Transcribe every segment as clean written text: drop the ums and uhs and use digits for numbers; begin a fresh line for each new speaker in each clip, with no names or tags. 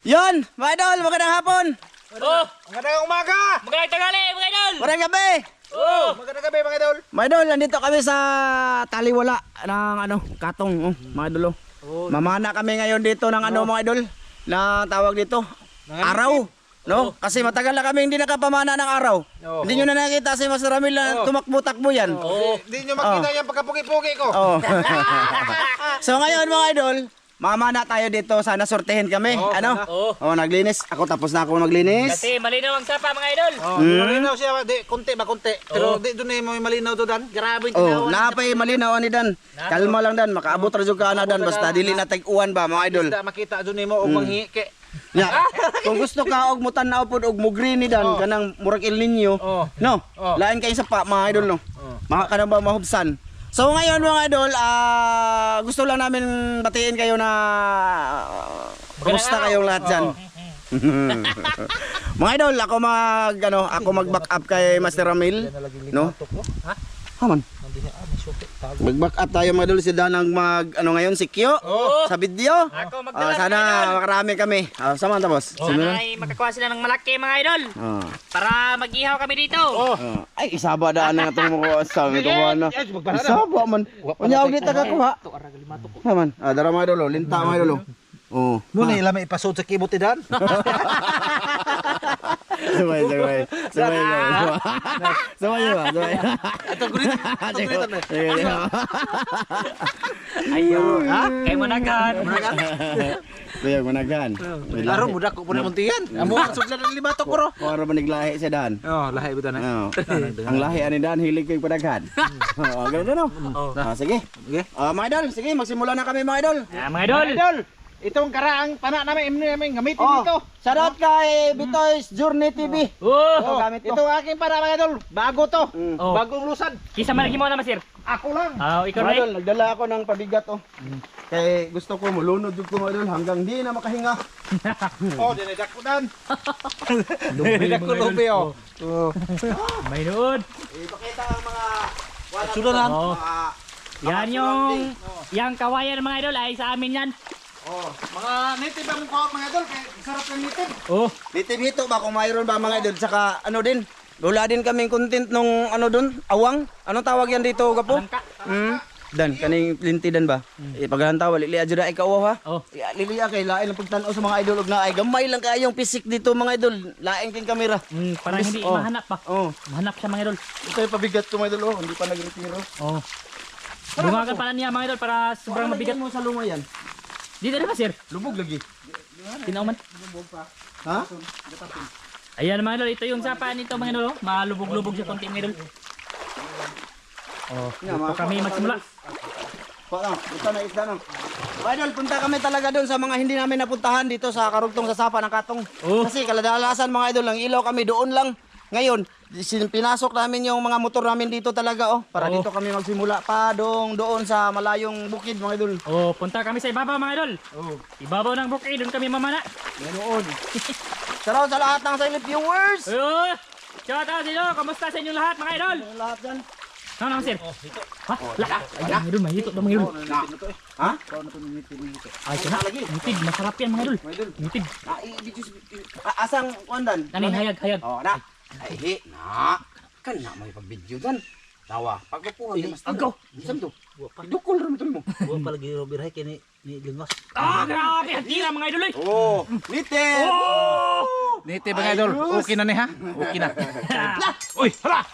Yon, mga idol, magandang hapon.
Oh,
Magandang umaga!
magandang tanghali, mga idol.
Magandang gabi.
Oh,
Magandang gabi mga idol!
Mga idol, nandito kami sa taliwala ng katong, mga idol. Mamana kami ngayon dito ng mga idol, na tawag dito, araw. No? Kasi matagal na kami hindi nakapamana ng araw. Hindi nyo na nakita si Master Ramil na tumakbo-takbo yan.
Hindi nyo makita yung pagkapugi-pugi ko.
Oh. So ngayon mga idol, mamana tayo dito, sana sortehin kami. Naglinis. Ako tapos na ako maglinis.
kasi malinaw ang sapa, mga idol.
Malinaw siya, di, konti ba konti. Pero di doon mo malinaw to Dan. Grabe yung
Napay malinaw ni Dan. Kalma lang Dan, makaabot ra jud ka na Dan basta dili na tag-uwan ba mga idol.
Isda makita doon mo og manghike.
Ya. Kung gusto ka og mutan-aw pod og mugri ni Dan kanang murag El Nino, no? Lain kay sa pa mga idol no. Maka ka na ba mahubsan. So ngayon mga idol, gusto lang namin batiin kayo na kumusta kayong lahat dyan. Mga idol, ako mag-back up kay Master Ramil, no? Haman. Mag-back up tayo mga idol, si Danang ngayon si Kyo sa video.
Ako magdala,
Sana
mga idol.
makarami kami. Sama tapos.
Sana ay makakuha sila ng malaki, mga idol. Para mag-ihaw kami dito.
Ay, isaba daan na itong mga sabi ko ba na. Isaba man. Unya og dito kakuha. Haman. Dara mga idol, linta mga idol.
Muna ilamay ipasod sa kibot ni Dan.
Sabay.
Ito gulitan na.
Ayaw. Kay managan.
Bayag managan.
Laro mudak ko puno muntian. Amo suglan ng limatok ko ro.
Ora ba naglahi sa Dan?
Lahi ba Dan?
Ang lahi ani Dan hilig kay padaghan. Ganun no. Sige. Mga idol, sige magsimula na kami mga idol.
Mga idol.
Itong karaang pana namin gamitin dito.
Shoutout kay Bitoy's Journey TV. Gamit to.
Ito aking para mga idol. Bago to. Bagong lusan.
Kisa malagi mo na, Masir.
Ako lang.
Ikaw
Mga
rin.
idol, nagdala ako ng pabigat Kaya gusto ko mulunod yung mga idol hanggang di na makahinga.
Dinidak ko Dan. Dinidak ko lupi
May nood.
Ipakita ang mga
Sulanan.
Yan yung kawayan, mga idol, ay sa amin yan.
Mga native ang mukha mga idol. Kaya sarap ng native.
Nitibito ba kung mayroon ba mga idol? Saka din, wala din kaming content nung doon, awang. Anong tawag yan dito, Gapo? Dan, kaning lintidan ba? Paghantaw, liliya dyan na ikaw ha? Liliya kay lain ang pagtanaw sa mga idol. Na ay gamay lang kayong pisik dito mga idol. Laing king kamera.
Parang hindi mahanap pa. Mahanap siya, mga idol.
Ito yung pabigat ko mga idol, hindi pa nag-retiro.
Bungagan pala niya, mga idol, para sobrang mabigat.
Mo sa luma yan.
Dito na, Masir.
Lubog lagi.
Tinauman.
Ha?
Ayan, mga idol, ito yung sapa nito, mga idol. Malubog-lubog siya konti, mga idol. Ito kami magsimula.
Punta na isda no. Mga idol, punta kami talaga doon sa mga hindi namin napuntahan dito sa karugtong sa sapa ng Katong. Kasi kaladalasan mga idol, ang ilaw kami doon lang. Ngayon, pinasok namin yung mga motor namin dito talaga para dito kami magsimula pa doon sa malayong bukid mga idol.
Punta kami sa ibabaw, mga idol. Ibabaw ng bukid, doon kami mamana.
Ganoon. Salamat sa lahat ng silent viewers.
Shout out dito, kamusta sa inyo lahat, mga idol?
Lahat dyan.
Ano, Masir? Ha? Ayan, mga idol, mahito ito, mga idol.
Ha?
Ay, ito na. Nitid, masarap yan, mga idol. Nitid.
Asang kuandan?
Nani, hayag.
Na. Ay, na. Kan na may pag-video dan. Tawa. Pagkukuha ni Master.
Agaw.
Isang to. Dukol ram ito mo.
Buwa palagi Robert kay ni Lingos.
Grabe, ang tira, mga idol.
Nite.
Nite mga idol. Okay na ni ha? Okay na. Uy, hala.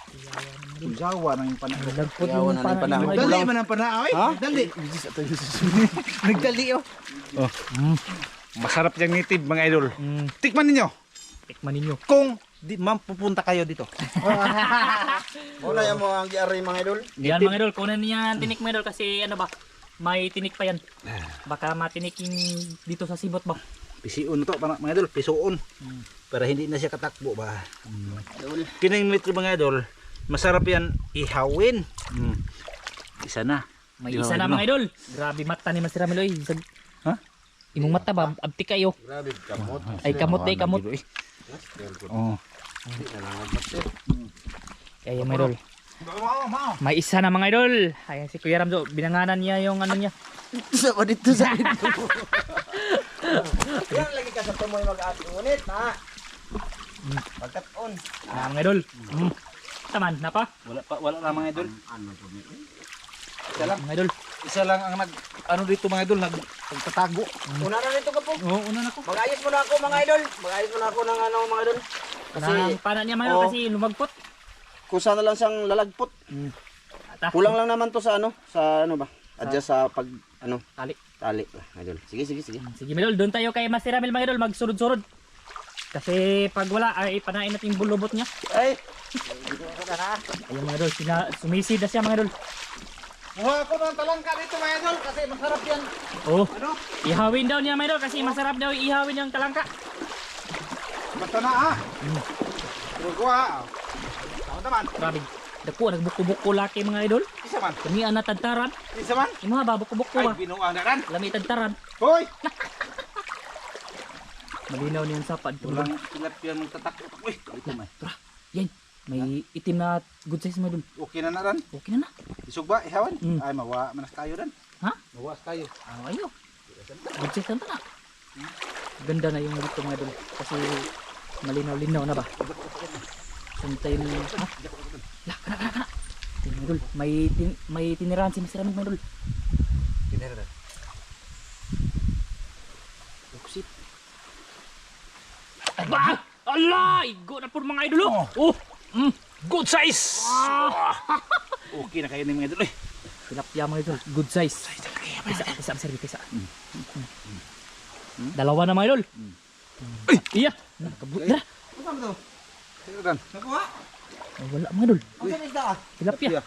Jawa nang panahon.
Nagpot
yung panahon.
Dali man ang panahon.
Ha?
Dali. Nagdali Masarap yung native mga idol. Tikman ninyo.
Tikman ninyo.
Kung pupunta kayo dito.
Wala yan mo ang giari mga idol.
Yan, mga idol, kunan niya ang tinik, mga idol, kasi may tinik pa yan. Baka matinik yung dito sa sibot ba?
Pisuon to mga idol, pisuon. Para hindi na siya katakbo ba. Kining metro mga idol, masarap yan ihawin. Isa na.
May isa na, mga idol. Grabe mata ni Master Ramil.
Ha?
Imong mata ba? Abti kayo.
Grabe, kamot.
Ay, kamot. Kaya, mga idol. May isa na, mga idol. Ayan si Kuya Ramzo, binanganan niya yung ano niya.
Sa dito sa ito. Yan lagi ka sa tumoy mag-ati. Ngunit na. Pagkat-on.
Mga idol. Taman, napa?
Wala na mga idol. Isa lang.
Mga idol.
Isa lang ang ano dito mga idol, nagtatago.
Una na nito ka po.
Oo, una na ko.
Mag-ayos muna ako mga idol. Mag-ayos muna ako ng ano mga idol. Kasi
Ang pana niya mga idol kasi lumagpot.
kusa na lang siyang lalagpot.
Ata.
Kulang lang naman to sa ano ba? Adjust sa pag ano,
Tali.
tali. Idol. Sige.
Sige mga idol, doon tayo kay Master Ramil mga idol, magsurod-surod. Kasi pag wala ay panain natin yung bulubot niya.
Ay,
Ayun mga idol, sumisid na siya mga idol.
Kuha ako ng talangka dito mga idol kasi masarap yan.
Oh,
Ano?
ihawin daw niya mga idol kasi masarap daw ihawin yung talangka.
Basta na ah. Kuha. Ako naman.
Grabe. Dako, nagbuko-buko laki mga idol.
Isa man.
Kami ang natagtaran.
Isa man.
Imo ba, buko-buko
Ay,
ba?
binuang na ran.
Lami tagtaran.
Hoy!
Malinaw niya yung sapad.
Walang tilapia mong tatak. Uy, ito may.
Yan, may itim na good size mga idol.
Okay na ran.
Okay na na.
Isog ba? Ihawan?
Mm.
Ay, mawa manas tayo ran.
Ha?
Mawas tayo.
Ah, ayo. Good size na na. Ganda na yung dito mga idol. Kasi malinaw-linaw na ba? Suntay mo. Ha? Kana. Mga idol, may tinirahan si Mr. Ramil mga idol.
Kinera ran.
Buksit. Ba! Allah! Igo na po mga idol. Oh!
Good size! Okay na kayo ni mga idol.
Tilapia mga idol. Good size. Isa. Dalawa na mga idol. Iya. Nakabut na.
ano to?
Sino ran?
Nakuha?
Wala mga idol.
Ang sanis da ah.
Tilapia.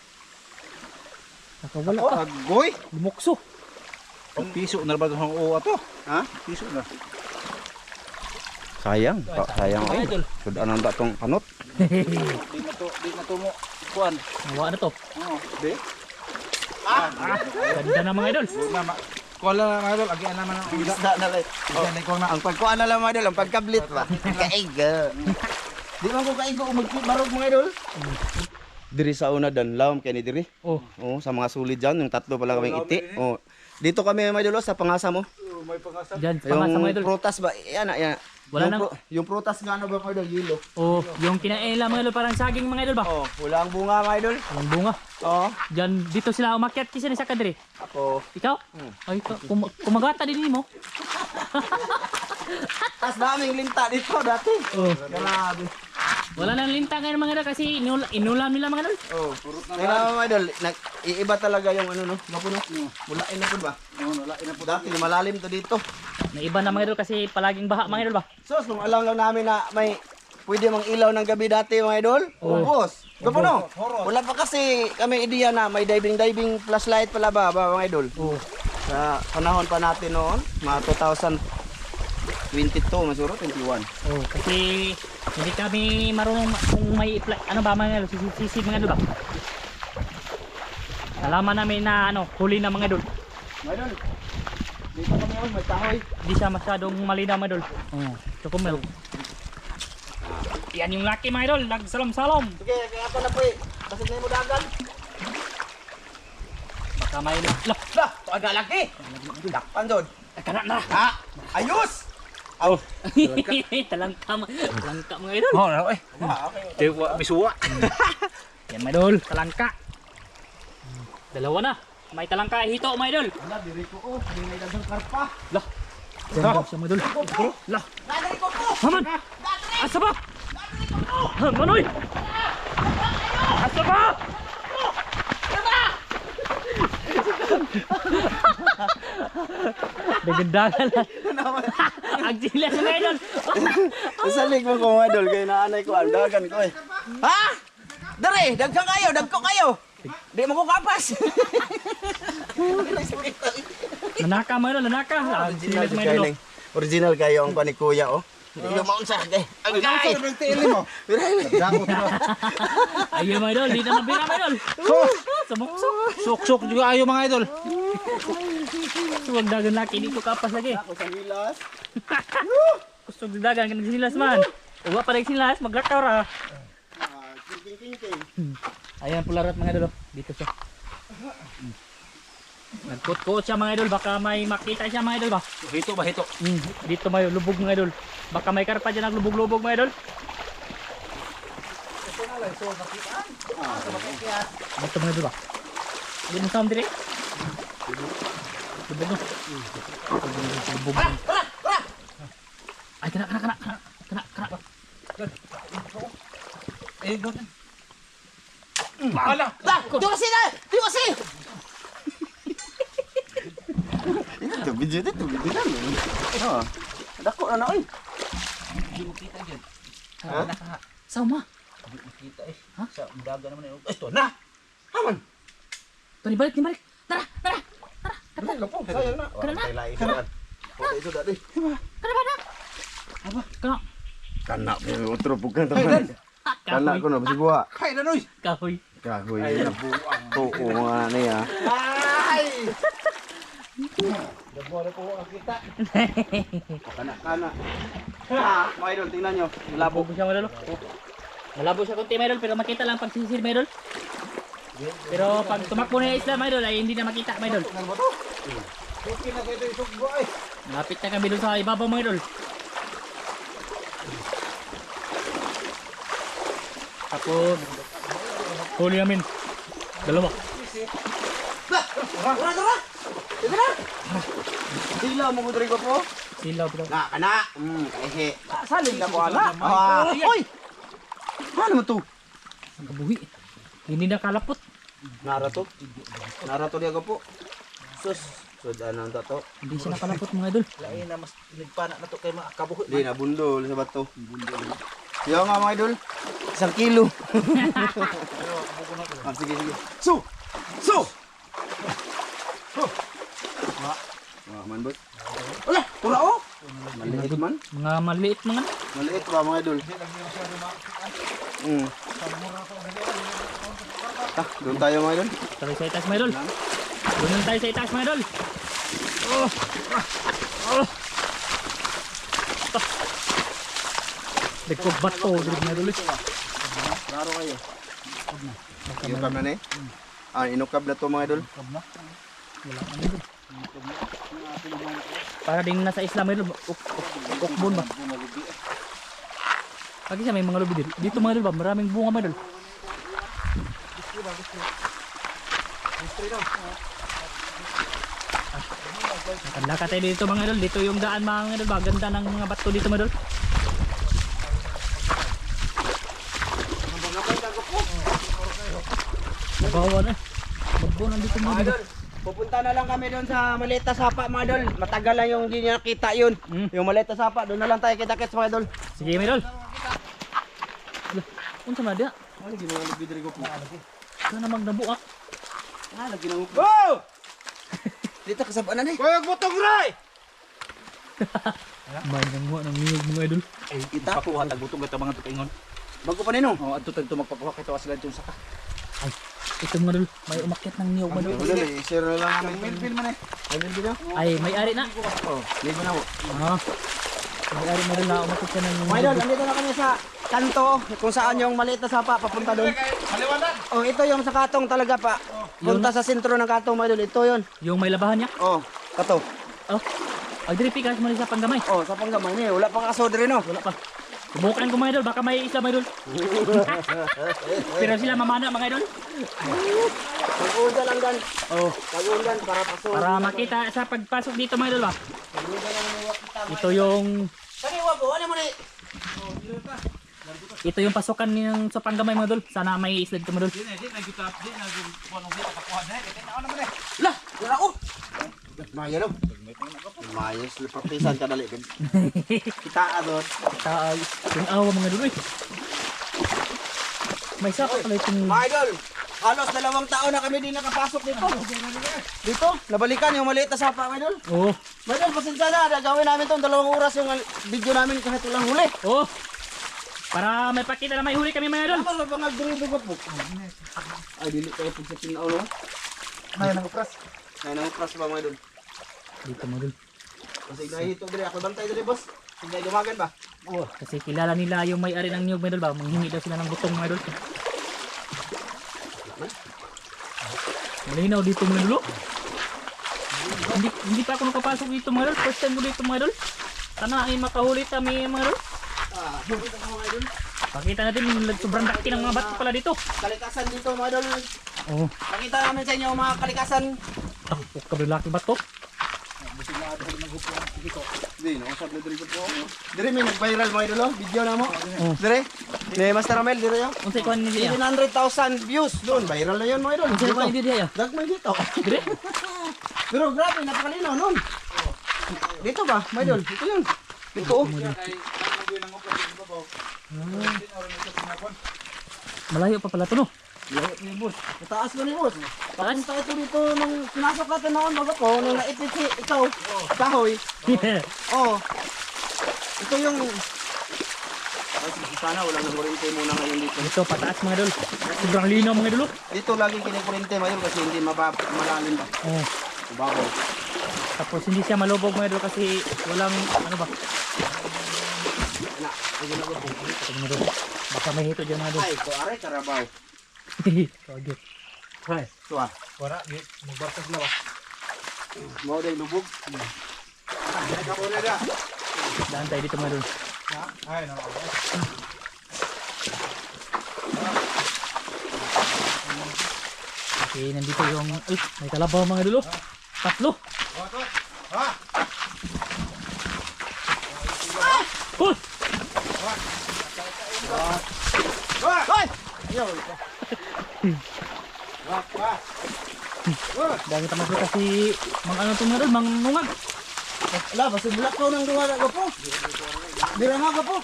Nakawala pa.
Agoy!
Lumukso.
Pang piso na ba itong uwa to?
Ha?
Piso na.
Sayang ay.
Idol.
Sudan ang datong panot.
Di na to mo. Kuan.
Nawa na to.
Oo. Di?
Ganda na mga idol.
Mama. Kuan lang mga idol. Agian naman ang uda.
Isda na lang.
Agian na ikaw na.
Ang pagkuha na lang mga idol, ang pagkablit ba? Kaiga. Di man ko kaigo magbarog mga idol. Diri sa una dan lawom kay ni diri.
Oh.
Oh, sa mga sulid diyan, yung tatlo pa lang kaming iti. Oh. Dito kami mga idol sa pangasa mo.
May pangasa.
Diyan, pangasa mga idol.
Yung prutas ba? Yan.
Wala
yung,
nang-
yung prutas nga ano ba mga idol? Yelo.
Oh, yung kinaela mga idol parang saging mga idol ba?
Oh, wala ang bunga mga idol.
Walang bunga.
Oh.
Diyan, dito sila umakyat kasi sa kadre.
Ako.
Ikaw? Ay, ikaw. Kumagata din mo.
Tas daming linta dito dati.
Oh.
Grabe.
Wala nang linta ngayon mga idol kasi inulam nila mga idol.
Oh, purot na lang mga idol. Iiba talaga yung ano no, mapuno. Mulain na po ba?
Oo, wala ina po.
Dati malalim to dito.
Naiba na mga idol kasi palaging baha mga idol ba?
Sos, nung alam lang namin na may pwede mang ilaw ng gabi dati mga idol. Ubos. Gapuno. Wala pa kasi kami ideya na may diving flashlight pala ba mga idol.
Oh.
Sa panahon pa natin noon, mga 2022, masuro 21.
Oh, kasi hindi kami marunong kung may ano ba mga idol, sisig mga idol ba? Nalaman namin na ano, huli na mga idol.
Mga idol. Dito kami yun, may kahoy.
Hindi siya masyadong malinaw mga idol. Oh, tukumel. Yan yung laki mga idol, nagsalam-salam.
Sige, kaya ako na po eh. Basig na mo dagan.
Baka may lah.
Lah, to aga laki. Dakpan doon.
Kana na.
Ha? Ayos.
Oh.
Talangka mga idol.
Oh, na eh.
Okay.
Dewa misuwa.
Yan mga idol, talangka. Dalawa na. May talangka hito mga idol.
Wala, diri ko oh. Hindi may dagang karpa.
Lah. Ganda siya mga idol. Lah.
Nadali ko po.
Haman. Asa ba? Manoy. Asa ba? Dagan-dagan lang. Ang sila sa mga idol.
Nasalig mo ko mga idol, kaya naanay ko, ang dagan ko eh. Ha? Dari, dagko kayo. Di mo ko kapas.
Nanaka mga idol, nanaka. Ang sila sa mga idol.
Original kayo ang panikuya oh. Yung maunsa kay. Ang gay.
Ang tiili mo. Dakot mo.
Ayun mga idol, di na mabira mga idol. Sumok-suk.
Sok-sok juga ayo mga idol.
Suwag dagan laki dito kapas lagi.
Ako sa hilas.
Gusto dagan kan silas man. Uwa pa rin silas, maglakaw ra.
King.
Ayan pularat mga idol. Dito siya. Nagkut-kuot siya mga idol, baka may makita siya mga idol ba?
Hito ba hito?
Dito may lubog mga idol. Baka may karpa dyan naglubog-lubog mga idol. Dito mga idol ba? Hindi mo sound dire? Lubog no? Lubog. Ay, kena.
Eh, gawin.
Ala! Di kasi na! Di kasi! Ito, video na. Oh, dako na oy.
Hindi mo kita dyan.
Ha?
Sama.
Hindi mo kita eh.
Ha?
Sa daga naman eh. Ito na!
Haman.
Tani balik. Tara.
Ano po? Sayang na.
Kana na.
Lain ka. Oh, ito dati.
Kana ba na?
Apa?
Kana.
Kana mo otro bukan
Ay, Dan!
Kana ko na basi buha.
Kaya na noy!
Kahoy.
Kahoy.
Ay, nabuang.
Oo nga na ya.
Ay! Dabuhan po ang kita.
Kana. Ha, mga idol, tingnan nyo.
Malabo siya mga idol. Malabo siya konti mga idol, pero makita lang pag sisir mga idol. Pero pag tumakbo na yung isla mga idol ay hindi na makita mga idol.
Ano ba to? Okay na kayo ito isugbo ay.
Malapit na kami doon sa ibabaw mga idol. Tapos huli namin. Dalawa.
Tara. Dito na. Sila mo ko ko po.
Silaw bro.
Na, kana. Kasi.
Salin na ko ana.
Oy! Ano mo to?
Ang kabuhi. Hindi na kalapot.
Narato dia ko po. Sus. Sudan ang tato.
Hindi siya nakalapot mga idol.
Lain na mas nagpana na to kay mga kabuhi.
Di na bundol sa bato. Yo nga mga idol. 1 kilo. Sige. So. Man boy. Wala, tula oh. Maliit man.
Mga maliit mga.
Maliit ba mga idol? Doon tayo mga idol.
Tayo sa itaas mga idol. Doon lang tayo sa itaas mga idol. Dagkog bato dito mga idol.
Klaro kayo. Inukab na inukab na to mga idol.
Para ding nasa isla mga idol. Ukbon ba? Pagi siya may mga lubi dito. Dito mga idol ba? Maraming bunga mga idol. Lakad tayo dito mga idol. Dito yung daan mga idol ba? Ganda ng mga bato dito mga idol. Nabawan eh. Magbunan dito mga idol.
Pupunta na lang kami doon sa maliit na sapa mga idol. Matagal lang yung hindi niya nakita yun. Yung maliit na sapa, doon na lang tayo kita-kits mga idol.
Sige mga idol. Unsa man dia?
Ano ginawa ng bidri ko po?
Kana magnabuak.
Lagi nang
Wow!
dito kasabaan na eh.
Koyog butong ray!
May nangwa ng niyog mga idol.
Ay, kita pakuha tag butong ito mga tukingon.
Bago pa nino.
Oh, adto tag magpakuha kay tawas lang saka.
Ay, ito mga idol. May umakyat ng niyog mga idol.
Idol eh, share na lang namin.
Film man eh.
Idol dito.
Ay, may ari na.
Oh, ligo na po.
May ari mga idol na umakyat siya ng
Mga idol, nandito na kami sa kanto kung saan yung maliit na sapa papunta doon.
Maliwanag.
Oh, ito yung sa Katong talaga pa. Punta sa sentro ng Katong mga idol. Ito yun.
Yung may labahan niya.
Oh, Kato.
Oh. Ay, diri pikas mo sa panggamay.
Oh, sa panggamay niya. Wala pang aso diri no.
Wala pa. Subukan ko mga idol, baka may isa mga idol. Pero sila mamana mga idol.
Pag-uundan lang dan.
Oh,
Pag-uundan para paso.
para makita sa pagpasok dito mga idol ba. Ito yung
Kaniwa po, ano mo ni?
ito yung pasukan ng sa panggamay mga idol. Sana may isla dito mga idol.
Di na kita di na kuno kita pakuha na kay tao naman eh.
Lah, wala ko. Maya daw. Maya, slipapisan ka dali. Kita adot.
Taay. Yung awa mga idol. May sapa pala itong
Mga idol, halos 2 taon na kami din nakapasok dito. Dito, nabalikan yung maliit na sapa, mga idol.
Oh.
Mga idol, pasensya na. Gawin namin itong 2 oras yung video namin kahit walang huli.
Oh. Para may pakita na may huli kami mga idol.
Ano ba nga drive ko po? Ay, dili kayo pag sa tinaw, no?
May nangupras.
Ay, nangupras ba, mga idol?
Dito mga idol.
Kasi nahito dili. Ako bantay dili, boss. Hindi dumagan ba?
Oh, kasi kilala nila yung may-ari ng niyog mga idol ba. Manghingi daw sila ng butong mga idol. Malinaw dito mga idol. Hindi pa ako nakapasok dito mga idol. First time ko dito mga idol. Sana ay makahuli kami mga idol.
Dito ka mga idol.
Pakita natin sobrang laki ng mga bato pala dito.
Kalikasan dito mga idol.
Oh,
Pakita namin sa inyo mga kalikasan.
kabilaki bato.
Di, nausap na dito po. Dire may nag-viral mga idol, video na mo.
Oh.
Dire. Ni Master Ramel dire yo.
Unsay kuan ni diya?
700,000 views doon. Viral na 'yon mga idol.
Unsay kuan ni diya?
Dagmay dito.
Dire.
Pero grabe, napakalinaw nun. Dito ba, mga idol? Dito yun. Dito oh.
Malayo pa pala to no.
Mataas ko ni boss. Papunta ito dito nung pinasok natin noon bago ko, nung naipit si ikaw, kahoy. Oh. Ito yung... Sana walang nangurinte muna ngayon dito.
Dito pataas mga idol. Sobrang linaw mga idol.
Dito laging kinikurinte mga idol kasi hindi malalim ba.
Oh.
Babaw.
Tapos hindi siya malubog mga idol kasi walang ano ba?
Wala. Ay, ginagawa po.
Ito mga idol. Baka may hito dyan mga idol.
Ay, ko aray karabaw.
Kagit.
Ay,
Ito ah.
wala, magbarkas na ba?
Mau day lubog. Ay, kapuna na.
Daan tayo dito mga idol.
Ay, no.
Okay, nandito yung... Uy, may kalabaw mga idol. Tatlo. Uy!
Hoy! Ayaw.
Dami tamas kasi mga ano ito mga idol, mga nungag.
Ala, basta bulakaw nang duwa na po. Dirama ka po.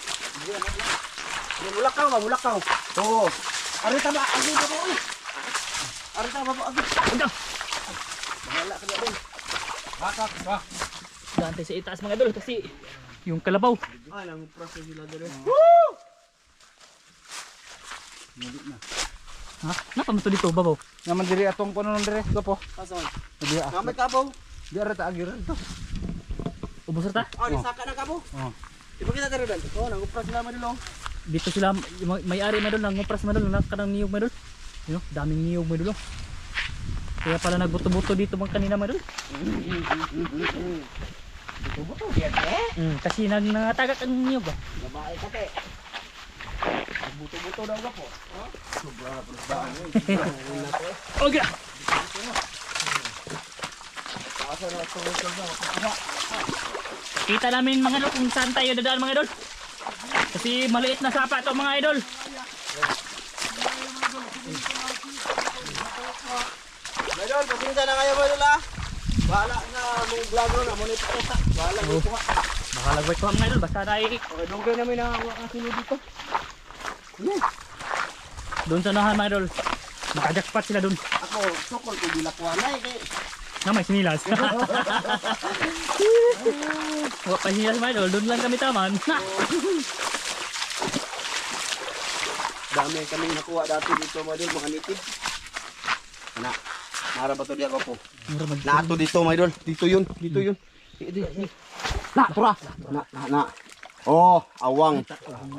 Bulakaw. Oo. Arita ba? Agi ba po? Arita ba po? Agi.
Ito.
Wala ka na din.
Daan tayo sa itaas mga idol kasi yung kalabaw.
Ay, nang proses sila dire.
Ha? Napamato dito, babaw.
Naman diri atong puno dire, po.
Pason.
Di ah.
Kamay ka po.
Di ara ta agiran to.
Ubus na ta.
Oh, ni saka na ka po.
Oh.
Ipakita tayo doon. Oh, nang upras sila madulong.
Dito sila, may-ari mga idol, nangupras mga idol, nakakadang niyog mga idol. Yun, daming niyog mga idol. Kaya pala nagbuto-buto dito mga kanina mga idol.
Buto yan eh.
Kasi nangatagak ang niyog ah.
Babae ka te. Buto-buto daw ka po. Oh, sobra plusbaan yun.
Okay.
Asa na ito.
Kita namin mga idol kung saan tayo dadaan mga idol. Kasi maliit na sapa ito mga idol.
Idol, pasinta na kayo idol ah. Bahala na mong vlog ron, amo ni pakita. Bahala mo ko.
Baka lagway ko mga idol, basta tayo
Okay, dungay namin ang sino dito.
doon sa nahan mga idol. Nakajakpat sila doon.
Ako, sukol ko dilakwanay kay
Na may sinilas. Wala pa sinilas mga idol, doon lang kami taman.
dami kami nakuha dati dito mga idol, mga nitid. Na, nara ba to di ako po? Naato dito mga idol, dito yun. Na, tura. Na. Oh, awang.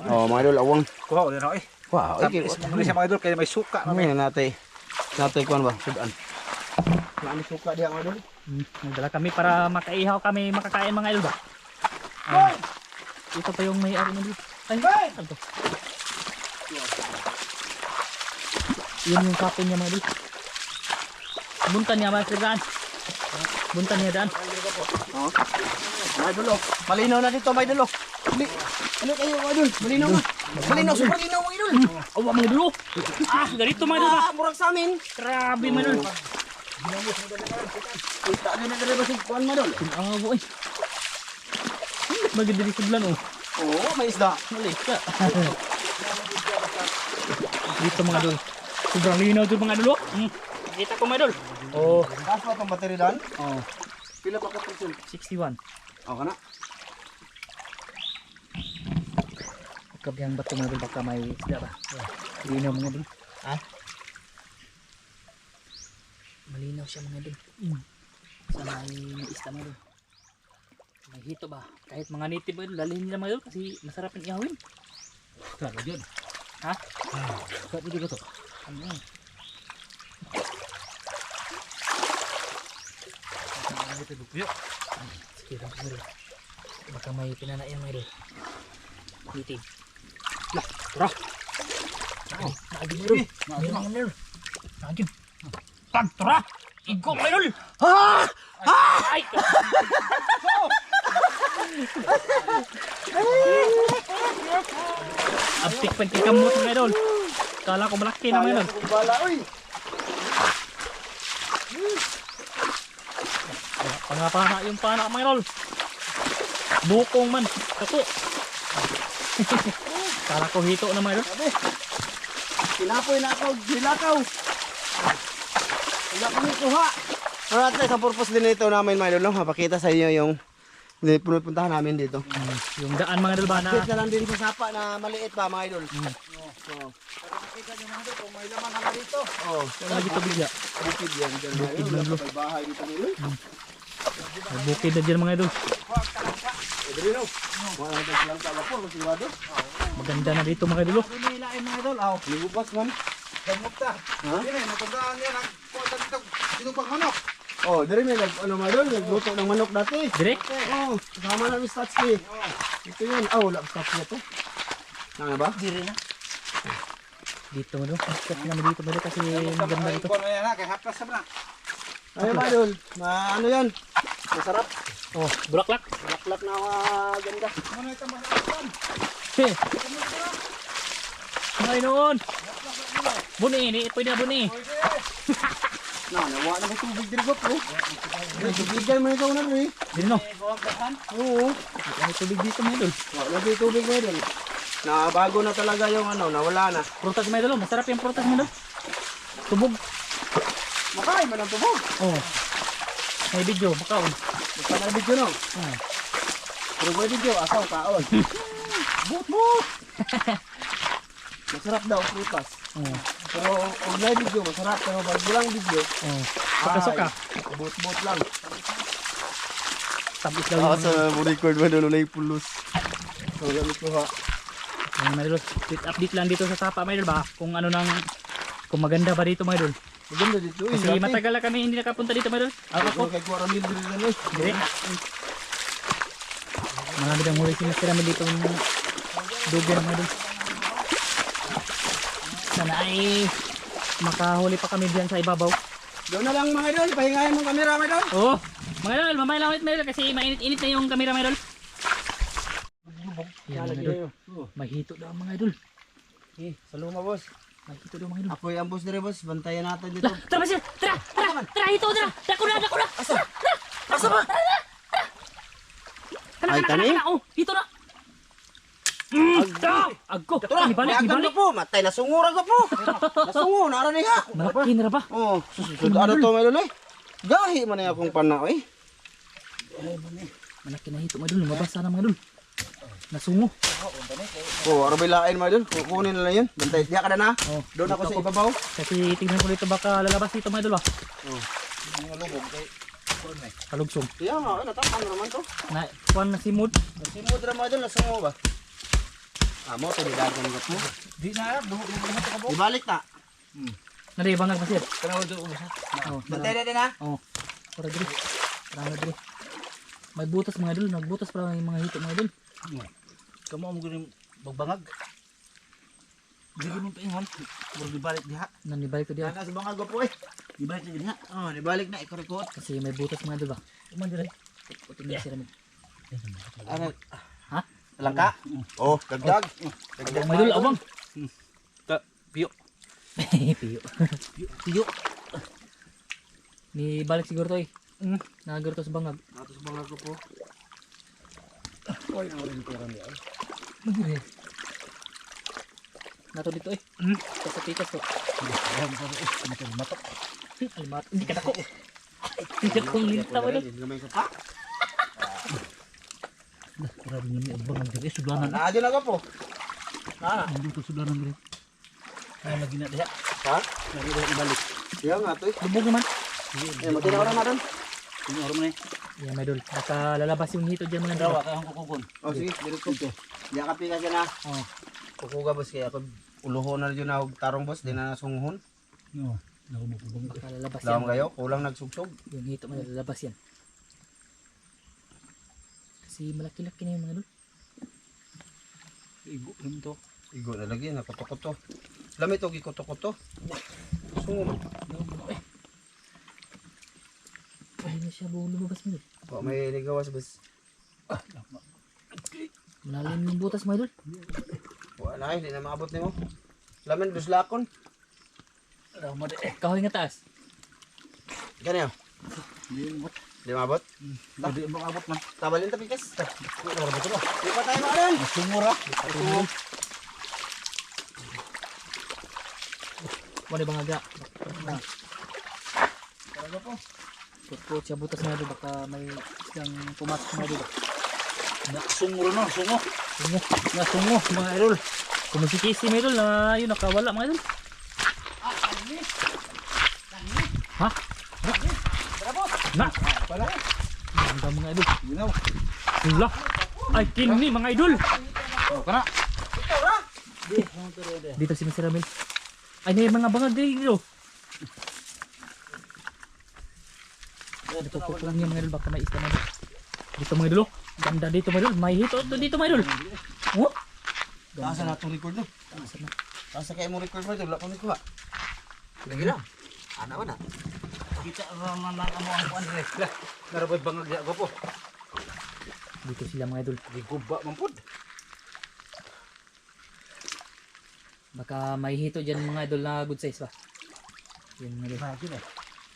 Oh, mga idol, awang.
Kuha ulit ako eh.
Wow, okay.
Muna siya mga idol kaya may suka.
Ano natay? Natay kuan ba? Sudan. Wala ni suka diha mga idol.
Nagdala kami para makaihaw kami makakain mga idol ba? Ito pa yung may-ari na dito. Ay, ano to? Yun yung kapon niya mga idol. Buntan niya mga daan. Buntan niya daan.
Oh. Mga idol, oh. Malinaw na dito mga idol. Oh. Ano kayo mga idol? Malinaw na. Malinaw, super linaw mga idol.
Awa mga idol. Ah, ganito mga idol ba?
Murag sa amin.
Grabe mga idol.
Kita din na dere ba si kuan mga idol?
Ah, boy. Maganda din sa bulan oh.
Oo, may isda.
Malik ka. Dito mga idol. Sobrang linaw dito mga idol. Kita ko mga idol. Oh,
Taas pa itong battery daan?
oh,
Pila pa ka percent?
61.
O kana?
Kabiyang bato mga idol baka may isda ba? Linaw mga idol. Ha? Malinaw siya mga idol. Sa may isda mga idol. May hito ba? Kahit mga native mga idol, lalihin nila mga idol kasi masarap yung ihawin.
Sabi yun.
Ha?
Sabi dito to.
Ano? Sige lang mga idol. Baka may pinana yan mga idol. Litid. Lah, tara. Nakagin mga idol. Nakagin mga idol. Nakagin. Tag, tara. Igo mga idol. Ay! Abtik pa kay kamot mga idol. Kala ko malaki na mga idol.
Bala, uy.
Pangapana yung pana mga idol. Bukong man. Kato. Kala ko hito na mga idol.
Pinapoy na ako, dilakaw. Wala kami kuha. Pero at least, ang purpose din nito namin, mga idol, no? Mapakita sa inyo yung pupuntahan namin dito.
Yung daan mga idol ba na
Sit na lang din sa sapa na maliit ba, mga idol. So, makikita nyo mga idol kung may laman hanggang dito. Oh,
wala lagi tubig ya.
bukid yan dyan, mga idol. Wala pa may bahay dito nila.
May bukid na dyan mga idol.
Idol, no? Wala na lang sa po, masigurado.
Maganda na dito mga idol.
Nilain mga idol, aw. Ligupas man. Gamukta. Ha? Dili, natandaan yan. Kuha dito, sinubang manok. Oh, diri may ano mga idol, nagluto ng manok dati.
Dire?
Oh, kasama namin Statsky. Ito yun. Ah, wala Statsky ito. Nanga ba?
Dire na. Dito mga idol. Akit naman dito mga idol kasi maganda dito.
Ay, mga idol. Ano yan? Masarap.
Oh, bulaklak.
Laklak na ganda. Ano ito masarap?
He. Mga noon. Buni ini, pwede na buni.
Nawa na may tubig din ba po? Tubigan mo ito na rin.
Dire no.
Oo.
May tubig dito mga idol.
Wala may tubig na rin. Bago na talaga yung ano, nawala na.
Prutas mga idol. Masarap yung prutas mga idol. Tubog.
Makain man ang tubog.
Oh. May video, makaon.
Basta na video no. Pero may video, asaw kaon. But! Masarap daw, prutas.
Oh.
Pero kung may video, masarap. Pero pag walang video,
Oh. Suka-suka.
but lang.
Tabis daw yung
sa record mo doon na pulos. So, gamit ko ha.
mga idol. Update lang dito sa Sapa mga idol ba? Kung ano nang kung maganda ba dito mga idol.
Maganda dito.
Kasi matagal na kami hindi nakapunta dito mga idol. Ako.
Kay Kuaramil din na eh.
Dire. Marami nang huli sinasira namin dito ng dugyan mga idol. Sana ay makahuli pa kami diyan sa ibabaw.
Doon na lang mga idol, pahingahin mong kamera mga idol.
Oo. Mga idol, mamaya lang ulit mga idol kasi mainit-init na yung kamera mga idol. Yan mga idol. Mahito daw mga idol.
Sa luma boss.
Mahito daw mga idol.
Apoy ang boss dire boss, bantayan natin dito.
Tara ba siya? Tara, hito, tara. Dako na.
Asa ba? Ay, kani?
Oh, hito na. Agko. Ibalik.
na po, matay na sunguran ko po. Nasungo, naranig ha.
Malaki na ba?
Oh, susunod ano to mga idol eh. Gahi man na akong pana eh.
Malaki na hito mga idol. Lumabasa na mga idol. Nasungo.
Oh, arabay lain mga idol. Kukunin na lang yun. Bantay, diya ka na na.
Oh,
Doon ako sa ibabaw.
Kasi tingnan ko dito baka lalabas dito mga idol ba?
Oh.
Kalugsong.
Diya nga, natakpan na naman to.
Na, kuwan na simod.
Simod na mga idol, nasungo ba? Mo, tinidagan ko po.
Di na,
Ibalik na.
Nalay bangag masir.
Kanawa doon umusap.
Oh,
Bantay na din ha.
oh. Para diri. Para diri. May butas mga idol, nagbutas pa lang yung mga hito mga idol.
Kamu mo gunin bagbangag. Di mo paingon. Murag dibalik diha.
Nanibalik ko diya.
Nasa bangag ko po eh.
Dibalik diha.
Oh, nibalik na, ikurikot.
Kasi may butas mga idol ba? Uman diri. Puting sila mo.
Ano?
Ha?
Langka? Oh, dagdag.
Abang mga idol, abang.
Piyo.
Piyo.
Piyo.
Ni balik siguro to eh. Nagaro to sa bangag.
Atos bangag ko po.
Oy, ang rin pera niya.
Magire. Nato dito eh. Sa pikas to.
Matok.
Alimat. Hindi ka dako. Hindi ko linta mo doon.
Gamay ka pa.
Grabe nga may abang ang diri. Sudanan.
Naadyo na ka po.
Hindi ko sudanan diri. Kaya lagi na diha.
Ha?
Lagi na ibalik.
Diya nga to eh.
Lubog naman.
Magkina ko na doon.
Ini orom na eh.
Yan may idol. Baka lalabas yung hito dyan mga
Dawa
dawa.
ka ang kukukon.
Oh, sige, dito ko. Diya ka pika ka na.
Oh.
Kukuga boss kaya ako uluhon na dyan na og tarong boss, di na nasunghon.
No. Dawa mo kubang.
Baka lalabas
Lawang
yan.
kayo, kulang nagsugsog.
Yung hito may lalabas yan. Kasi malaki-laki na yung mga idol.
Igo lang to.
Igo na lagi, nakuto-kuto. Lamit o gikuto-kuto. Sungom.
Ay na siya buong lumabas mga idol.
Oh, may ligawas bas.
Malalim yung butas mga idol.
Wala, hindi na maabot nimo. Lamin duslakon.
Kahoy nga taas.
Ganyan. Di maabot?
Hindi mo abot man.
Tabalin tapi kes.
Wala ba ito ba?
Di pa tayo makalan.
Sumura.
Wala bang aga.
Talaga po.
Put siya butas mga idol. Baka may isang pumasok mga idol.
Sunguro no, sungo.
Sungo.
Sungo mga idol.
Kung magkikisi mga idol na yun nakawala mga idol. Ha? Na?
Pala.
Ganda mga idol.
Ginaw.
Wala. Ay kini mga idol.
Oh, kana.
Dito si Mr. Ramil. Ay may mga bangag dito. Dito po lang yung mga idol. Baka may isda na dito. Dito mga idol. Ganda dito mga idol. May hito dito mga idol. Oh.
Asa na itong record no?
Asa na?
Asa kayo mo record mo ito? Wala pa may kuha. Lagi lang. Anak na.
Kita raman lang ano ang kuan re. Lah, narabay bangag ya po.
Dito sila mga idol.
Giguba man pud.
Baka may hito dyan mga idol na good size ba? Yun mga idol.
Lagi na.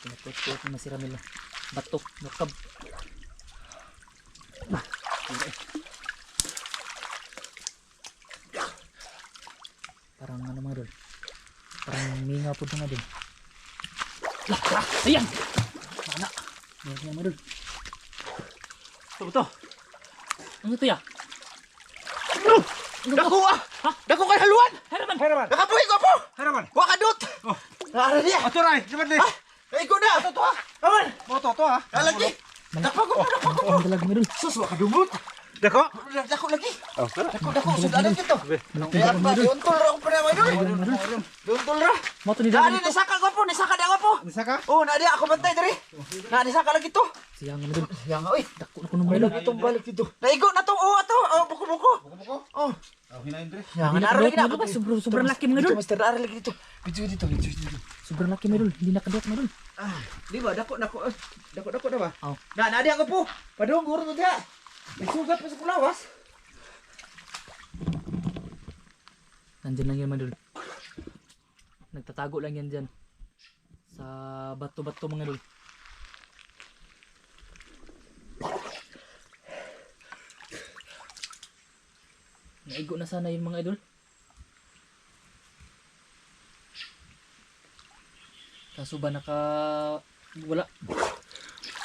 Pinapot-pot na si Ramil na. Batok, nakab. Parang ano mga idol. Parang minga po mga idol. Lah! Ayan! Mana? Meron yan mga idol.
Ito.
Ano ito ya?
Dako ah!
Ha?
Dako kay haluan!
Heraman!
Heraman.
Nakabuhi ko po!
Heraman.
Wakadot!
Oh.
Naara niya!
Ato ray, dapat ni.
Ay ko na! Ito to ha! Aman!
Moto to ha.
Nalagi! Dako ko po! Dako ko po!
Ang dalag mga idol.
Sus! Wakadumot!
Dako.
Dako lagi!
Oh, kana.
Dako! Sudalan kito!
Malaki
Kaya
dalag
pa!
mga idol.
Diuntol ra ko pa na mga idol! Diuntol ra!
Moto ni
Nadi
dalag ito.
nisaka ko po! Nisaka di ako po!
Nisa ka?
Oh! Nadi ako bantay diri! Nisaka lagi to!
Siyang mga idol.
Yang oy!
Dako na ko ng mga idol.
Balik itong balik dito! Naigo na to! Oh! Ato! Oh! Buko-buko!
Buko-buko.
Oh!
Oh, hinain dire.
Yang
Hindi
naara lagi na!
nakadot, sobrang laki mga idol.
Dito Master Naara lagi dito! Dito!
Sobrang laki mga idol. Hindi nakadot mga idol.
Ah! Di ba? Dako na ba?
Oh.
Nadi ako po! Padung guro to diha! May sugat pa sa pulawas!
Nandyan lang yan mga idol. Nagtatago lang yan dyan. Sa bato-bato mga idol. Naigo na sana yun mga idol. Kaso ba wala.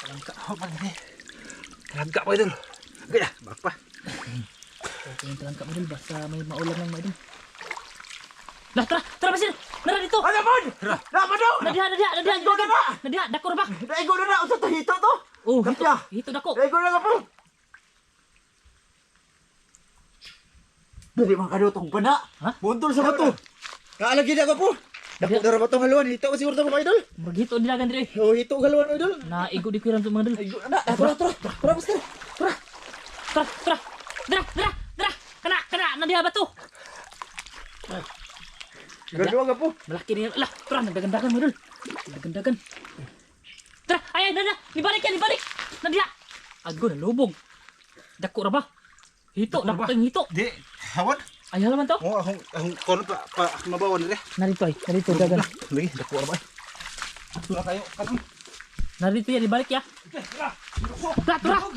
Talangka. Oh, pagdi. Talangka pa idol. Gaya, bakpa.
Okay yung talangka mga idol. Basta may maulam lang mga idol. Lah, tara basin! Nara dito!
Ano man? Nama daw!
Nadiha, dako na ba?
Naigo na na! Usa to hito to!
Oh, hito,
Kapya.
hito dako.
Naigo na na po! Dali mga kadutong pana!
Ha?
Buntol sa bato! Naalagi na ako po! Dako na batong haluan! Hito ka siguro ito mga idol!
Maghito nilagan dire.
Oh, hito ang haluan mga idol!
Naigo di ko yan mga idol.
Naigo na na! Tara, master!
Tara! Kana, nadiha ba to?
Galuwa ka po!
Malaki na yan. Ala, tara, nagdagandagan mo dul. Nagdagandagan. Tara, ay, nibalik yan. Nadiha. Ago, nalubog. Dako na ba? Hito,
Dako na ba?
dako tayong hito.
Di, hawad.
Ay, halaman to.
Oh, akong kono pa mabawan dire.
Narito ay, narito dagan.
Lagi, dako ra ba? Tura tayo, kanang.
Narito yan, ibalik ya. Tara!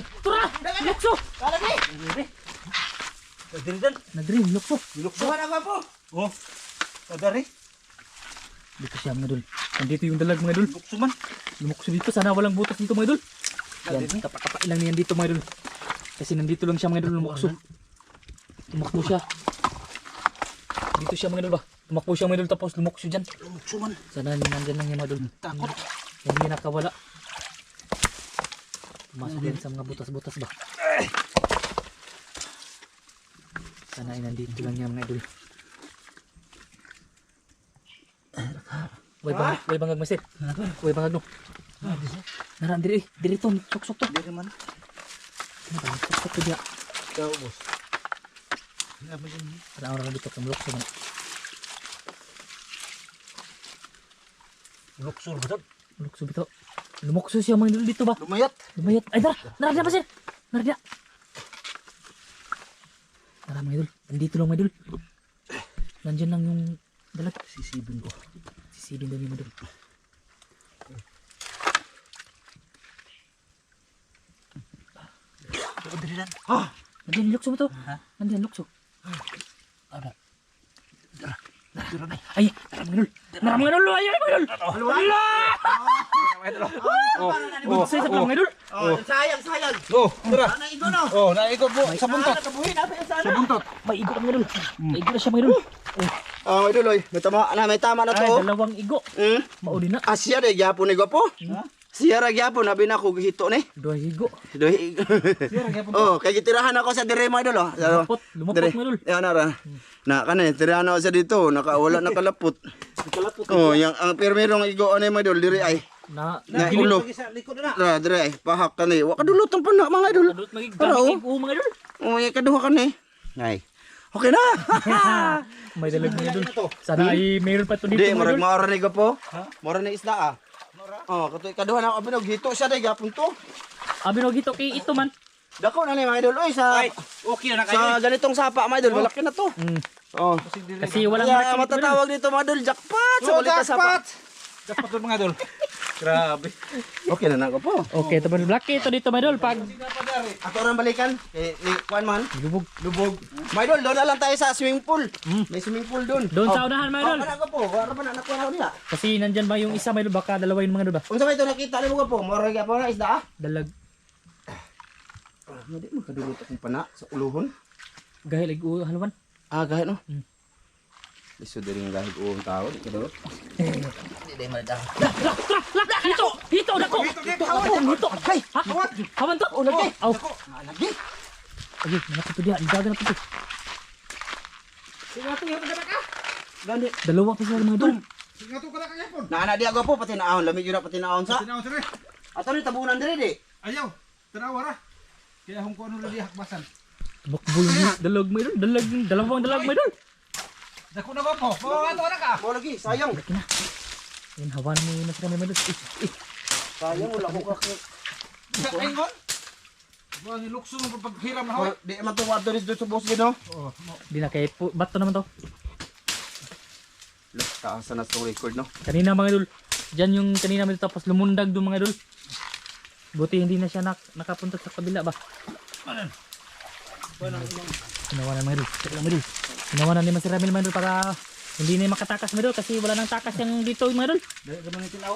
Lukso!
Nalagi!
Diri dan.
Nagrim, lukso.
Dilukso.
Suhan ako po!
Oh. Dari.
Dito siya mga dul. Nandito yung dalag mga dul.
Lukso man.
Lumukso dito, sana walang butas dito mga dul. Yan, kapak-kapak lang yan dito mga dul. Kasi nandito lang siya mga dul, lumukso. Tumakbo siya. Dito siya mga dul ba? Tumakbo siya mga dul tapos lumukso dyan.
Lukso man.
Sana nandyan lang yung mga dul.
Takot.
Hindi nakawala. Pumasok yan sa mga butas-butas ba? Sana ay nandito lang yung mga dul. Way bangag masit. Way bangag no. Naran diri to, sok to.
Diri man.
Ano ba? Dia.
Ikaw, boss.
Para orang dito kamlok sa mga.
Luksur ba ito?
Lukso bito. Lumukso siya mga idol dito ba?
Lumayat.
Lumayat. Ay, tara pa sir. Nardia. Tara mga idol. Nandito lang mga idol. Nandyan lang yung dalag.
Sisibin ko.
Sisibin daw yung mga idol. Nandyan lukso mo to. Nandyan lukso.
Ano?
Ay, tara mga idol. Tara mga idol. Ay, mga idol. Budsay sa mga idol.
Sayang.
Oh, tara.
Naigo no.
Oh, naigo po. Sa buntot.
Kabuhin natin sana.
Sa buntot.
May igo ka mga idol. May igo na siya mga idol.
Mga idol oy, may tama na
Ay,
to.
dalawang igo. Mauli na.
Siya de gyapon ni gwapo. Siya ra gyapon abi na ko hito ni.
Dua igo.
Doy. Oh, kay gitirahan ako sa dire mga idol oh.
Lumapot
Dire.
mga idol.
Yan ara. Na kanay tirahan ako sa dito, nakawala nakalapot. Oh, yang ang pirmirong igo ani mga idol dire ay.
Na
ulo.
Sa likod na.
Ra dire ay pahak kanay. Wa kadulot pa na mga idol.
Kadot magiging
Pero,
igo mga idol.
Oh, yung kaduha kanay. Ay. Okay na.
May dalag mga idol. Sana ay mayroon pa ito dito
Di,
mga
murag
idol.
maora ni gapo. Maora ni isda ah. Oh, katoy kaduha na abinog hito siya day gapon to.
Abi no gito kay ito man.
Dako na ni mga idol oy sa
Okay na kayo.
sa ganitong sapa mga idol, malaki na to. Oh.
Kasi walang
Kaya
malaki
matatawag dito mga idol, jackpot sa kulit na sapa.
Dapat mga idol. Grabe.
Okay na na ko po.
Okay, ito man black ito dito mga idol pag
Ato rin balikan. Ni kuan man.
lubog.
Lubog. Mga idol, doon na lang tayo sa swimming pool. May swimming pool doon.
Doon sa unahan mga idol.
Oh, ko po. Wala pa na nakuha ko nila.
Kasi nandyan ba yung isa mga idol baka dalawa yung mga idol ba?
Unsa ba ito nakita ni mo po? Mora gyud po na isda ah.
Dalag
Hindi mo kadulot akong pana sa uluhon.
gahil ig halawan.
Ah, gahit no?
Mm.
Iso din yung gahit uong tao, di kadulot. Hindi day man daw.
Hito dako. Hito.
Hay,
Ha? Hawan to. Oh, lagi. Aw.
lagi.
Ayun, mga to dia, dagan na to.
Sige ato yung kada ka. Gani.
Dalawa pa sila mga idol.
Sige to kada kayapon.
Na di ako po pati naahon, lamig yun na pati naahon sa.
Tinaw sir.
Ato ni tabunan diri di.
Ayaw. Tanawa ra. Kaya hong ko ano lali hakbasan.
Tumakbo yung dalag mga idol. Dalawang dalag mga idol.
Dako na ba po? Mga to na ka.
Mo lagi, sayang.
Ayun, hawan mo na sila mga idol.
Sayang wala ko ka.
Ingon. Mga nilukso mo paghiram na hoy.
Di man tuwa dito sa boss gino.
Oh,
Di na kay bato naman to.
Look, taas na sa record no.
Kanina mga idol. Diyan yung kanina may tapos lumundag doon mga idol. Buti hindi na siya nakapunta sa kabila ba? Sinawanan mga idol. Check lang mga idol. Sinawanan ni Masir Ramil mga idol para hindi na makatakas mga idol kasi wala nang takas yung dito mga idol.
dali ka man tinaw.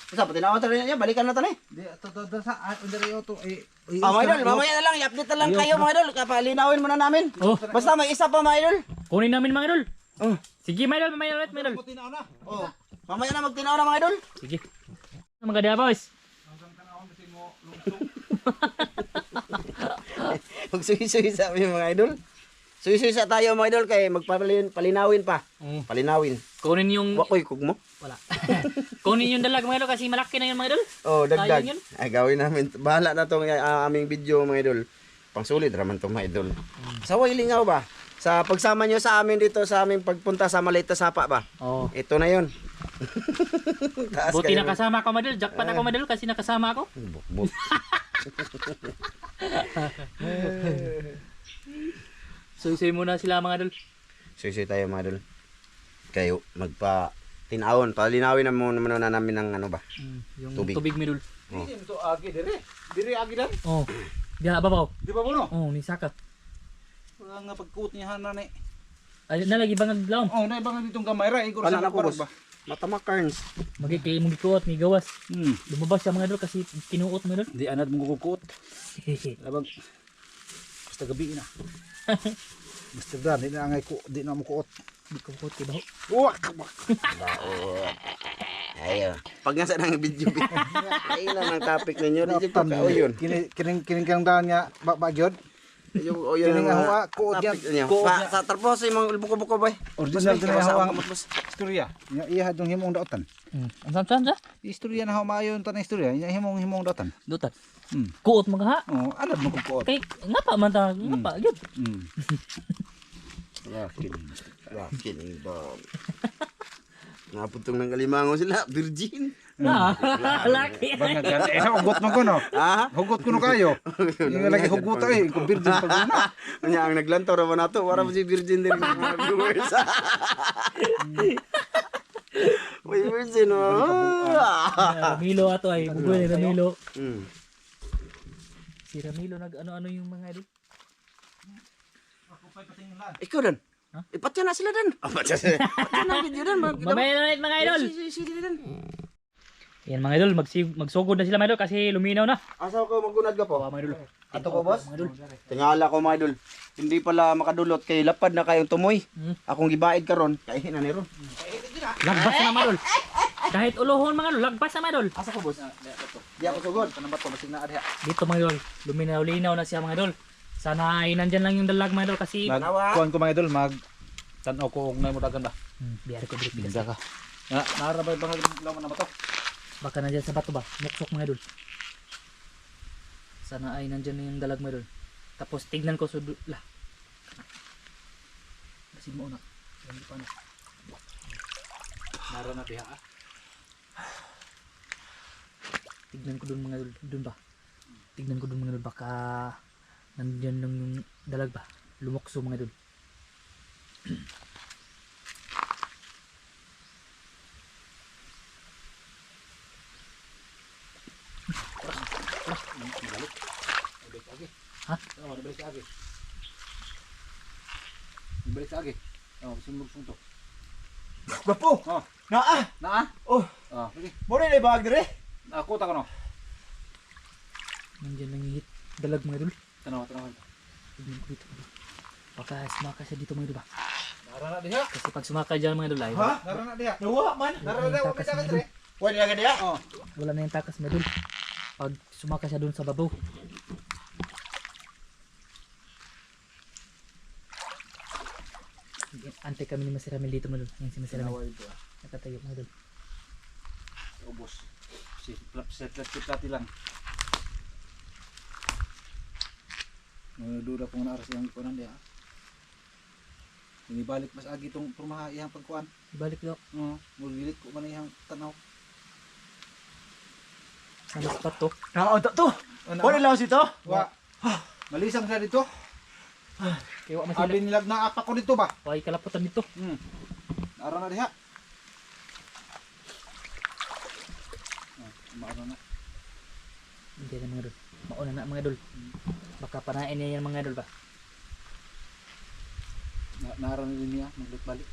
Isa pati naahon ta rin niya, balikan na ta ni.
Di to sa under yo to
Mga idol, mamaya na lang, i-update na lang kayo mga idol. Kapalinawin muna namin.
Oh,
Basta may isa pa mga idol.
kunin namin mga idol.
Oh.
Sige mga idol, mamaya ulit mga idol.
tinaw na.
Oh. Mamaya na magtinaw na mga idol.
Sige. Mga dia boys.
Magsuhi-suhi sa amin mga idol. Suhi-suhi sa tayo mga idol kay magpalinawin pa. Palinawin.
Kunin yung
Wakoy kugmo.
wala. Kunin yung dalag mga idol kasi malaki na yun mga idol.
Oh, dagdag.
Sayang yun.
Ay gawin namin. Bahala na tong aming video mga idol. Pangsulit raman tong mga idol. Sa Wailingaw ba? Sa pagsama nyo sa amin dito sa aming pagpunta sa Maliit na Sapa ba?
Oh.
Ito na 'yon. Taas
Buti
kayo.
nakasama ako mga idol. Jackpot ako mga idol kasi nakasama ako.
Buk-buk.
Suy-suy muna sila mga idol.
Susi tayo mga idol. Kayo magpa tinawon, palinawin na muna namin ng ano ba?
Yung
Tubig.
tubig mga idol.
Hindi to agi dire. Dire agi dan.
Oh. Diha ba ba?
Di ba mo no?
Oh, ni saka.
Nga pagkuot niya na ni.
Ay nalagi bang naglaom?
Oh, na ibang ditong gamay ra igor
Paano
sa
na ko boss?
ba.
Matama Carnes.
Magikay mong gikuot ni gawas.
Hmm.
Lumabas siya mga idol kasi kinuot mga idol.
Di anad mo kukuot. Labang basta gabi na. Basta dan di na angay ko, di na mo kuot.
Di ko kuot kibaho.
Uwak.
Ayo. Pag nga sa nang video. Ayun lang ang topic ninyo. Di pa kao yun.
Kining kang daan nga ba gyud.
Yung o yan
Kining ahuwa, kuot yan. Kuot yan.
Sa tapos yung mga buko-buko ba?
Original
Bas,
din
basa
ang
ang kamot, bas.
istorya. Iya dong himong daotan.
Ang sa?
Istorya na maayon tan istorya, iya himong daotan.
Dutan.
Hmm.
Kuot mga ha.
Oh, anad mo kuot.
Kay nga pa man ta, nga pa gyud.
Rakin dog. Naputong ng kalimango sila, virgin.
Laki.
Bangag yan. Hugot mo ko no.
Ha?
Hugot ko no kayo. Yung lagi hugot eh, kung virgin pag una.
Kanya ang naglantaw ra ba nato, wala mo si virgin din mga viewers. Uy, virgin oh.
Ramilo ato ay bugoy ni Ramilo.
Mm.
Si Ramilo nag ano-ano yung mga idol.
Ikaw dan.
Ha?
Ipatya na sila dan. Patya sila. Patya na video dan.
Mamaya na ulit, mga idol.
Si dan.
Yan mga idol, magsugod na sila mga idol kasi luminaw na.
Asa ko magunad ka po?
Mga idol.
Ato ko boss? Tingala ko mga idol. Hindi pala makadulot kay lapad na kayong tumoy. Akong gibaid karon, kay na ni ron.
Lagbas na mga idol. Kahit uluhon mga idol, lagbas na mga idol.
Asa ko boss? Di ako sugod. Kanang bato basig na adha.
Dito mga idol, luminaw-linaw na siya mga idol. Sana ay nandyan lang yung dalag mga idol kasi
Kuhan ko mga idol, tanaw ko og nay mo dagan ba.
biyari ko dito.
Ganda ka. Narabay bangag laman na ba to?
Baka nandyan sa bato ba? Muksok mga idol. Sana ay nandyan na yung dalag mga idol. Tapos tignan ko sa lah. Kasi mo na. Hindi pa na.
Nara na diha.
Tignan ko dun mga idol. Dun ba? Tignan ko dun mga idol. Baka nandyan lang yung dalag ba? Lumukso mga idol. Ha?
Oh, balik sa agi. Balik sa agi. Oh, sumulog to.
Bapo.
Oh,
Naa.
naa.
Oh,
Oh, sige.
mo rin ibag dire.
Ako ta kono.
Nandyan lang yung hit. Dalag mga idol.
Tanaw.
Tignan ko dito. Baka sumaka siya dito mga idol ba?
Nara na diha.
Kasi pag sumaka dyan mga idol ay
Ha?
Nara na diha.
Nawa man.
Nara na diha,
takas
wala
mga
dire.
idol.
Wala ka diya.
Oh.
Wala na yung takas mga idol. Pag sumaka siya dun sa babaw. Antay kami ni Masir Ramil dito mga idol. Yan si Masir Ramil.
Naway to.
Nakatayo mga idol.
Ubos. Si plati lang. Duda kung naaras yang kuan dia. Ini balik mas agi tong purmaha iyang pagkuan.
Ibalik daw.
Mulilit ko man iyang tanaw.
Sa spot to.
Naa to. Wala lawas ito.
Wa. Malisang sa dito.
Kaya wa masila.
Abi nilag na apa ko dito ba?
Huwag kalaputan dito.
Nara na diha. Maaro na.
Hindi na mga idol. Mauna na mga idol. Baka panain niya yan mga idol ba?
Nara na din niya magbalik.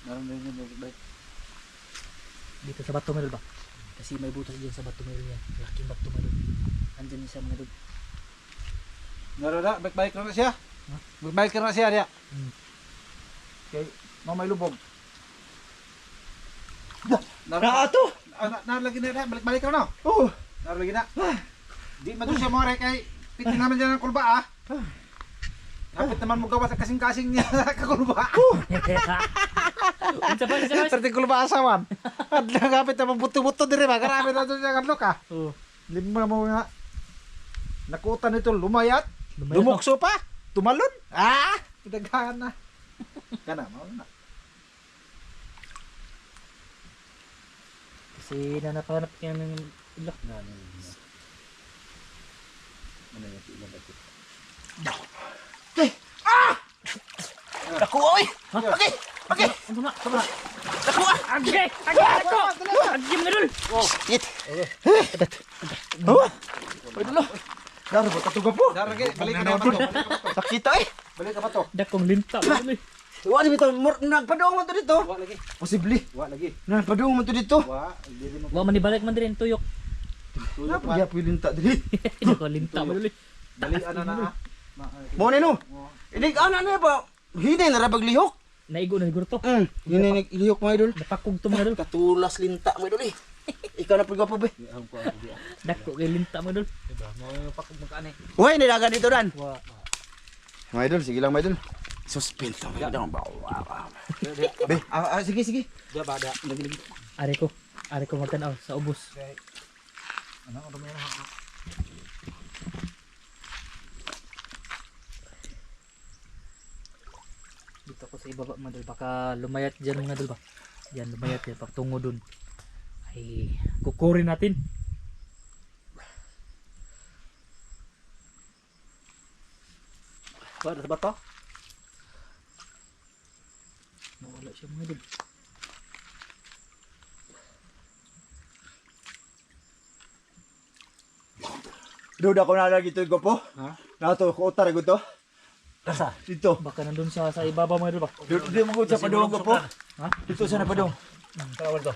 Nara na din magbalik.
Dito sa bato mga idol ba? Kasi may butas dyan sa bato mga idol yan. Laking bato mga idol. Andyan siya mga idol.
Nara na, balik na siya. Balik na siya diha. Okay, may lubog.
Naa to.
Narlagi na diha, balik ka na.
Oh.
Narlagi na. Di man to siya mo kay pitin naman dyan ng kulba ah. Kapit naman mo gawa sa kasing-kasing niya kakulba.
Unsa pa siya?
Perti kulba asawan. At kapit naman buto-buto dire ba. Karami na doon siya kanlok ah.
Oh.
Lima mo nga. Nakutan nito lumayat.
Lumayat
Lumukso pa. Tumalon. Ah! Pinaghaan na. Kana, mauna na.
Kasi nanapanap niya ng ilok.
Naku oy. Okay. Okay.
Ano na?
Naku.
Agay! Agay! Ako! Agay mga idol!
Shit. Oh. Oy dulo. Daro ba tatuga po?
Darage, balik ka na ba to?
Sakit to eh.
Balik ka ba to?
Dakong linta mga idol.
Wa di bitaw nagpadung man to dito.
Wa lagi.
Posible.
Wa lagi.
Nagpadung man to dito.
Wa, dili mo.
Wa man ibalik man din tuyok.
Na pagya pilinta diri.
Dakong linta mga idol.
Balik ana na ah.
Mo ni no. Inig ana na ba? Hinay na rabag lihok.
Naigo na siguro to.
Hinay naglihok mga idol.
Napakog to mga idol.
Katulas linta mga idol eh. Ikaw na pagwapo be.
Dako kay linta mo idol.
Diba? Mo pakog magkani.
Uy, nilagan dito dan.
Wa.
Mga idol, sige lang mga idol. Suspense lang mga idol. Be, sige, sige.
Diba ba da? Lagi.
Ari ko magtanaw sa ubos.
Ano may na?
Dito ko sa ibaba mga idol. Baka lumayat dyan mga idol ba. Yan lumayat yan. Pagtungo dun. Ay kukurin natin.
Ba sa bato?
Nawala siya mga idol.
Duda ko na lagi ito gwapo.
Ha?
Nato ko utar ko to.
Asa?
Dito.
Baka nandun sa ibaba mga idol ba.
Dito mo gud sa padung gwapo.
Ha?
Dito sa padung.
Tawal to.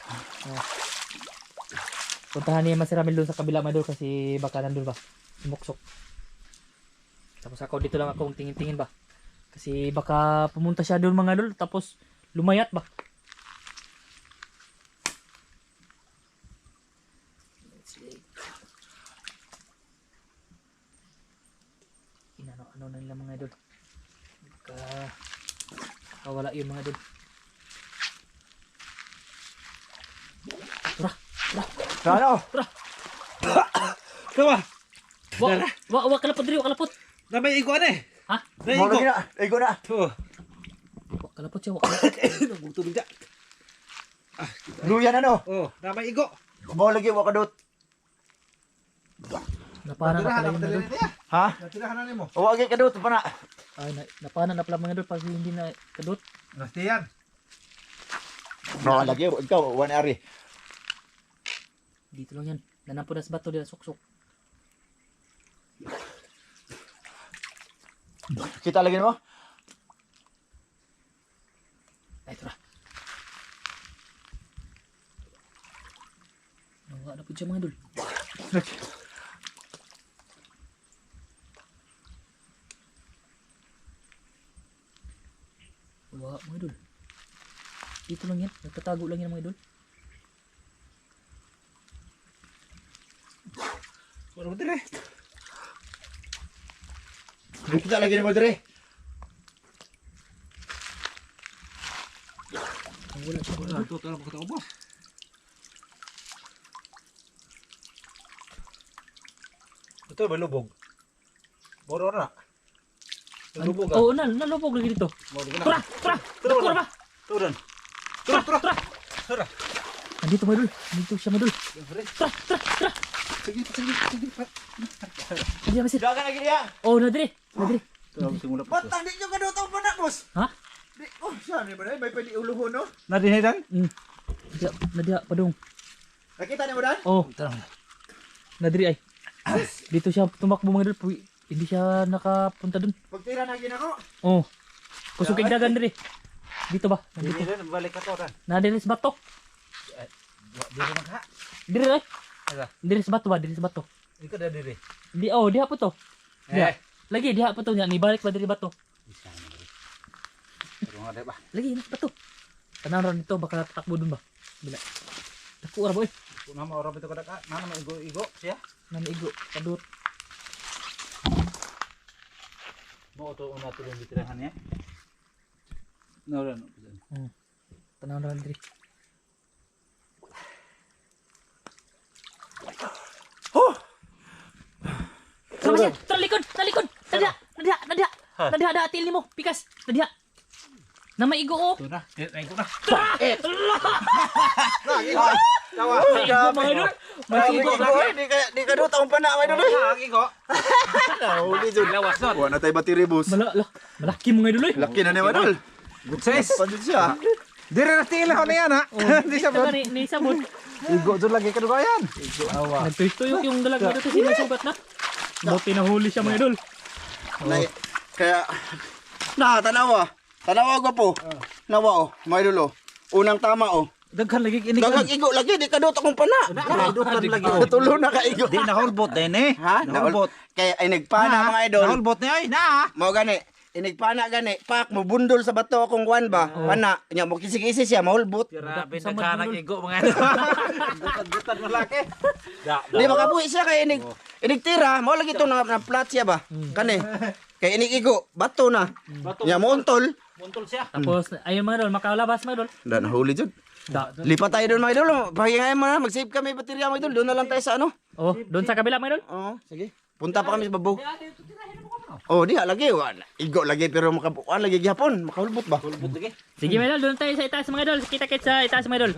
Puntahan niya Mas Ramil doon sa kabila mga idol kasi baka nandun ba. Sumuksok. Tapos ako dito lang akong tingin-tingin ba. Kasi baka pumunta siya doon mga idol tapos lumayat ba. Inano-ano na nila mga idol. Baka kawala yung mga idol.
Ano?
Kawa.
Wa kalapot diri, wa kalapot.
Na may igo eh.
Ha?
Na
Mo
igo.
lagi na. Igo na.
Oh.
Wa kalapot siya, wa kalapot.
Nagutom dia.
Luyan ano?
Oh, na may igo.
Mo lagi wa kadot.
Napana na pala yung mga idol.
Ha?
Natirahan na mo.
O wag kadot pa na.
Ay, napana na pala mga idol pag hindi na kadot.
Nastiyan.
No, lagi ikaw one ari.
Dito lang yan. Nanampo na sa bato dila suksok.
Kita lagi mo.
Ay, tara. Nawa na po siya mga idol. Nawa mga idol. Dito lang yan. Nagtatago lang yan mga idol.
Wala mo dire.
Kita lagi mo dire.
Ang wala siya mga
Wala
idol.
to tara ko ta ubos. Ito ba lubog? Boro na. Lubog ah.
Oo, nalubog lagi dito. Tara! Tara! Dako na ba?
Turan.
Tara! Tara!
Tara.
Nandito mga idol. Nandito siya mga idol. Tara! Tara! Tara!
Sige.
Hindi na
Dagan lagi dia.
Oh, nadiri. Nadiri.
Tara simula pa.
Ba't hindi nyo kadot ang panak, boss?
Ha?
Di, oh, saan ba na? May pwede uluhon, no?
Nadihidan?
Nadia pa dong.
Nakita niyo mo dan?
Oh,
Tara.
nadiri ay. Dito siya tumakbo mga idol. Hindi siya nakapunta dun.
Pagtira na gina ko.
Oh. Kusog kay dagan diri. Dito ba? Nandito.
Nadihidan balik ka to ran.
Nadiri sa bato.
Di na ka.
Diri ay.
Ala.
Diri sa bato ba? Diri sa bato.
Ikaw da dire.
Di diha po to. Diha. Lagi diha po to niya. Ni balik ba diri bato?
Pero nga ba?
Lagi na sa bato. Tanaw ron dito baka tatakbo dun ba? Bila. Dako ra boy.
Kung nama orang itu kada ka, nana may igo siya.
Nanigo kadut.
Mo to una to yung bitirahan niya. Nauran.
Tanaw ron diri. Sama siya. Talikod. Nadia. Nadia ada atil mo. Pikas. Nadia. Na maigo oh.
Ito na. Igo na.
Tawa.
Maigo mga idol. Maigo.
Di kadot ang panak, mga idol.
Igo.
Huli dyan.
Lawas nun.
Wala na tayo battery, boss.
Malaki mga idol eh.
Laki na ni mga idol.
Good size.
Pandit siya.
Dire na tila ko na yan ha. Hindi siya
Ito ni sabon.
Igo dyan lagi ka ba yan? Awa.
Nagtuyok yung dalag dito sinusugat na. Buti na huli siya mga idol.
Kaya, tanawa. Tanawa ko po. Nawa, oh. Mga idol, oh. Unang tama, oh.
Daghan lagi kinig.
Dagang igo lagi, di kadot akong pana.
Nakahulbot lagi.
Natulo na ka igo.
Di nahulbot din eh.
Ha?
Nahulbot.
Kaya ay nagpana mga idol.
Nahulbot niya ay na.
Mao gani. inigpana gani, pak mo bundol sa bato akong kuan ba. Pana, nya mo kisi-kisi siya mahulbot.
Grabe,
Sa
nagkanang
madulol.
igo mga idol. Gutan malaki.
Di makabuhi siya kay inigtira, mo lagi to na flat siya ba. Kani. Kay inigigo, bato na. Nya mo untol.
Muntol siya.
Tapos ayun mga idol, makalabas mga idol.
Da nahuli jud.
Da.
Lipat tayo doon mga idol. Pahingayan mo na, mag-save kami baterya mga idol. Doon na lang tayo sa ano.
Oh, doon sa kabila mga idol.
Oo, sige. Punta pa kami sa babaw. Oh, diha lagi. Igo lagi pero makabuan lagi gihapon. Makahulbot ba?
Bulbot lagi.
Sige mga idol, doon tayo sa itaas mga idol. Kita-kits sa itaas mga idol.